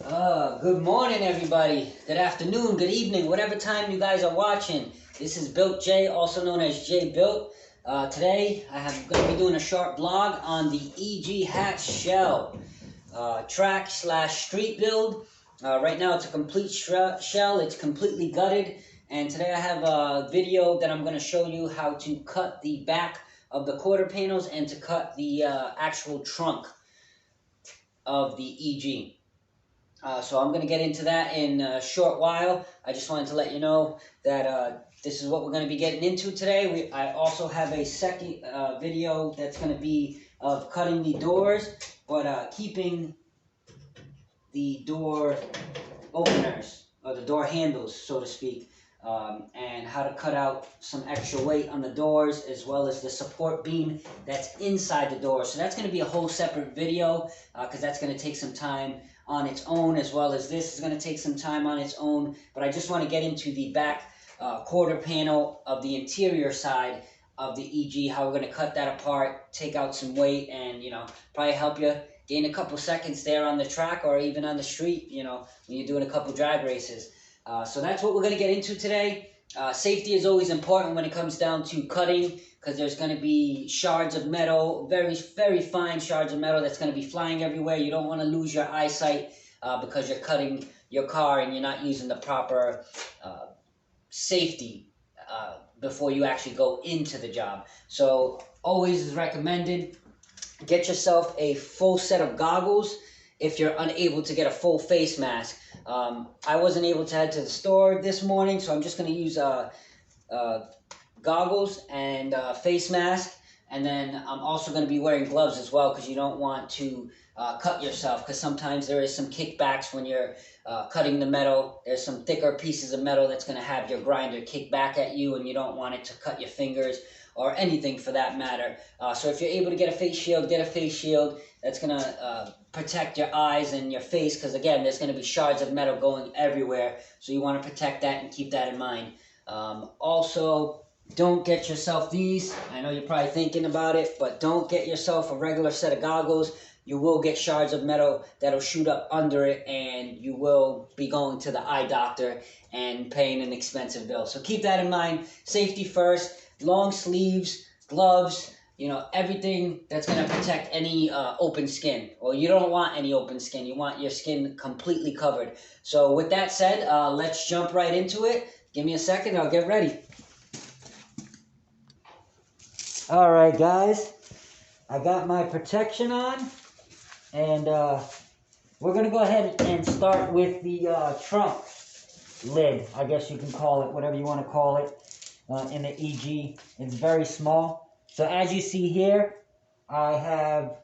Good morning, everybody. Good afternoon, good evening, whatever time you guys are watching. This is BuiltJ, also known as J Built. Today, I'm going to be doing a short blog on the EG hatch shell track slash street build. Right now, it's a complete shell. It's completely gutted. And today, I have a video that I'm going to show you how to cut the back of the quarter panels and to cut the actual trunk of the EG. So I'm going to get into that in a short while. I just wanted to let you know that this is what we're going to be getting into today. I also have a second video that's going to be of cutting the doors, but keeping the door openers, or the door handles, so to speak, and how to cut out some extra weight on the doors, as well as the support beam that's inside the door. So that's going to be a whole separate video, because that's going to take some time on its own, as well as this is going to take some time on its own. But I just want to get into the back quarter panel of the interior side of the EG, how we're going to cut that apart, take out some weight, and, probably help you gain a couple seconds there on the track or even on the street, when you're doing a couple drag races. So that's what we're going to get into today. Safety is always important when it comes down to cutting, because there's going to be shards of metal, very, very fine shards of metal that's going to be flying everywhere. You don't want to lose your eyesight because you're cutting your car and you're not using the proper safety before you actually go into the job. So always is recommended, get yourself a full set of goggles if you're unable to get a full face mask. I wasn't able to head to the store this morning, so I'm just going to use goggles and face mask. And then I'm also going to be wearing gloves as well, because you don't want to cut yourself, because sometimes there is some kickbacks when you're cutting the metal. There's some thicker pieces of metal that's going to have your grinder kick back at you, and you don't want it to cut your fingers or anything for that matter. So if you're able to get a face shield, get a face shield. That's going to protect your eyes and your face, because again, there's going to be shards of metal going everywhere. So you want to protect that and keep that in mind. Also, don't get yourself these. I know you're probably thinking about it, but don't get yourself a regular set of goggles. You will get shards of metal that'll shoot up under it, and you will be going to the eye doctor and paying an expensive bill. So keep that in mind. Safety first. Long sleeves, gloves, everything that's going to protect any open skin. Well, you don't want any open skin. You want your skin completely covered. So with that said, let's jump right into it. Give me a second. I'll get ready. All right, guys. I got my protection on. And we're going to go ahead and start with the trunk lid, I guess you can call it, whatever you want to call it, in the EG. It's very small. So as you see here, I have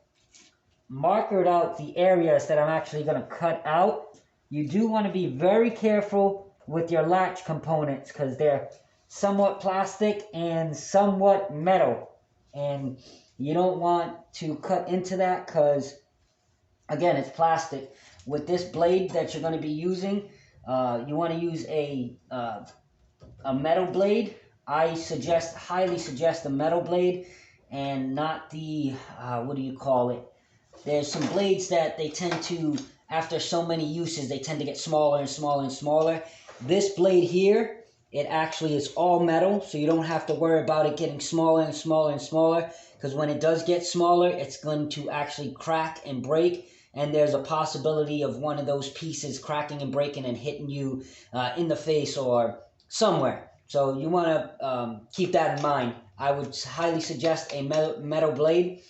markered out the areas that I'm actually going to cut out. You do want to be very careful with your latch components, because they're somewhat plastic and somewhat metal. And you don't want to cut into that, because again, it's plastic. With this blade that you're going to be using, you want to use a metal blade. I highly suggest a metal blade, and not the, what do you call it? There's some blades that they tend to, after so many uses, they tend to get smaller and smaller and smaller. This blade here, it actually is all metal, so you don't have to worry about it getting smaller and smaller and smaller, because when it does get smaller, it's going to actually crack and break. And there's a possibility of one of those pieces cracking and breaking and hitting you in the face or somewhere. So you want to keep that in mind. I would highly suggest a metal blade.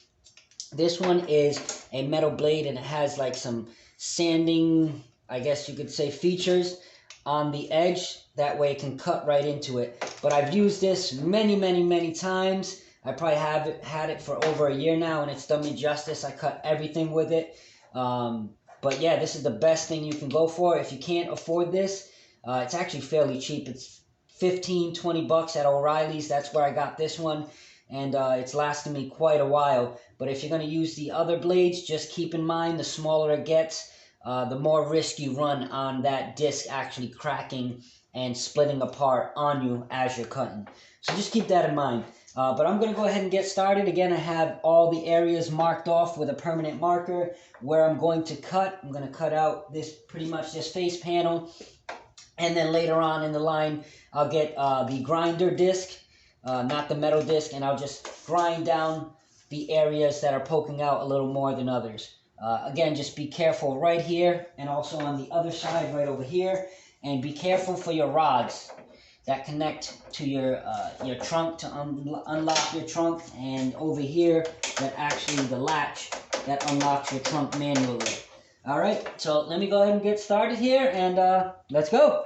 This one is a metal blade, and it has like some sanding, I guess you could say, features on the edge. That way it can cut right into it. But I've used this many, many, many times. I probably have had it for over a year now, and it's done me justice. I cut everything with it. But yeah, this is the best thing you can go for. If you can't afford this, it's actually fairly cheap. It's 15, 20 bucks at O'Reilly's. That's where I got this one, and it's lasted me quite a while. But if you're going to use the other blades, just keep in mind, the smaller it gets, the more risk you run on that disc actually cracking and splitting apart on you as you're cutting. So just keep that in mind. But I'm going to go ahead and get started. Again, I have all the areas marked off with a permanent marker where I'm going to cut. I'm going to cut out this pretty much this face panel. And then later on in the line, I'll get the grinder disc, not the metal disc, and I'll just grind down the areas that are poking out a little more than others. Again, just be careful right here and also on the other side right over here. And be careful for your rods that connect to your trunk to unlock your trunk, and over here that actually the latch that unlocks your trunk manually. All right, so let me go ahead and get started here, and let's go.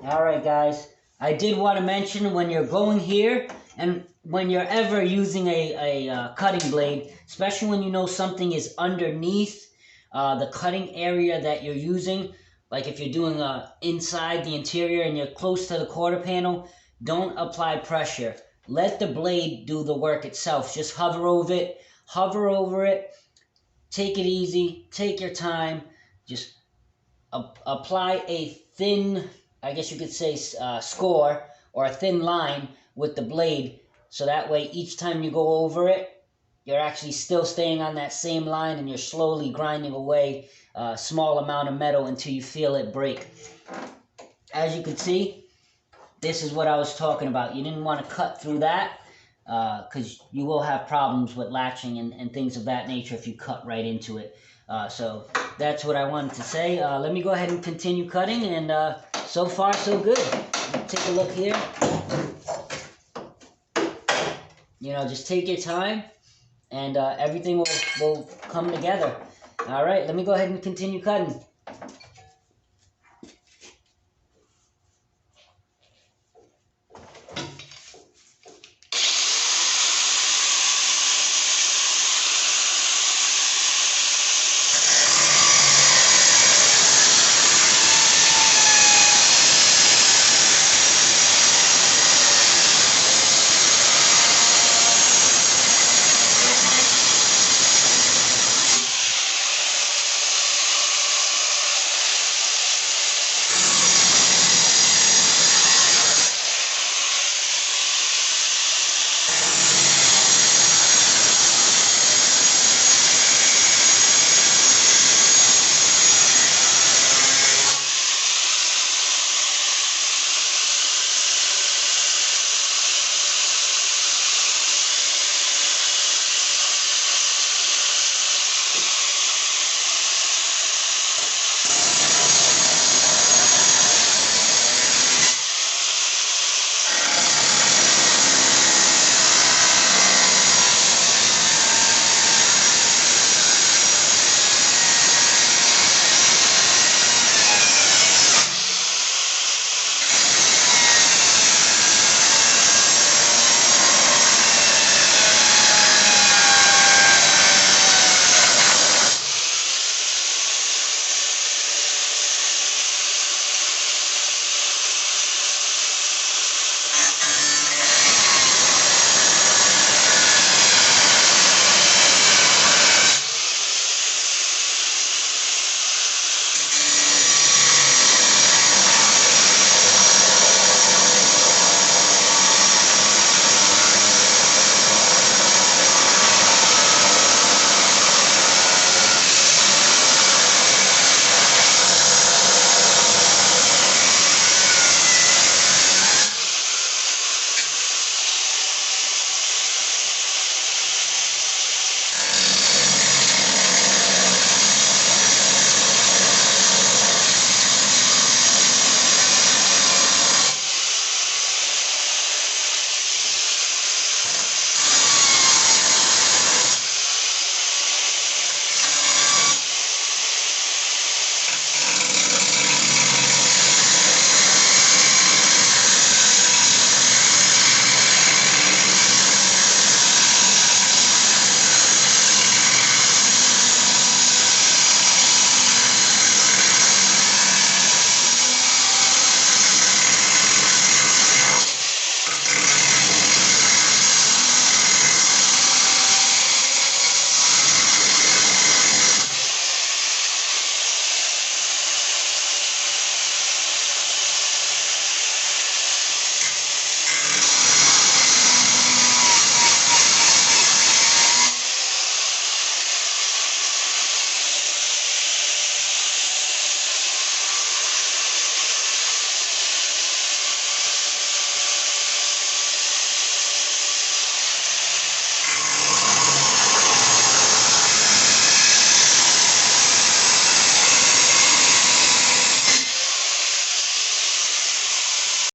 All right, guys. I did want to mention when you're going here and when you're ever using a cutting blade, especially when you know something is underneath the cutting area that you're using, like if you're doing inside the interior and you're close to the quarter panel, don't apply pressure. Let the blade do the work itself. Just hover over it, take it easy, take your time, just apply a thin, I guess you could say, score or a thin line with the blade, so that way each time you go over it, you're actually still staying on that same line and you're slowly grinding away a small amount of metal until you feel it break. As you can see, this is what I was talking about. You didn't want to cut through that because you will have problems with latching and things of that nature if you cut right into it. So that's what I wanted to say. Let me go ahead and continue cutting, and so far so good. Take a look here. You know, just take your time and everything will come together. All right, let me go ahead and continue cutting.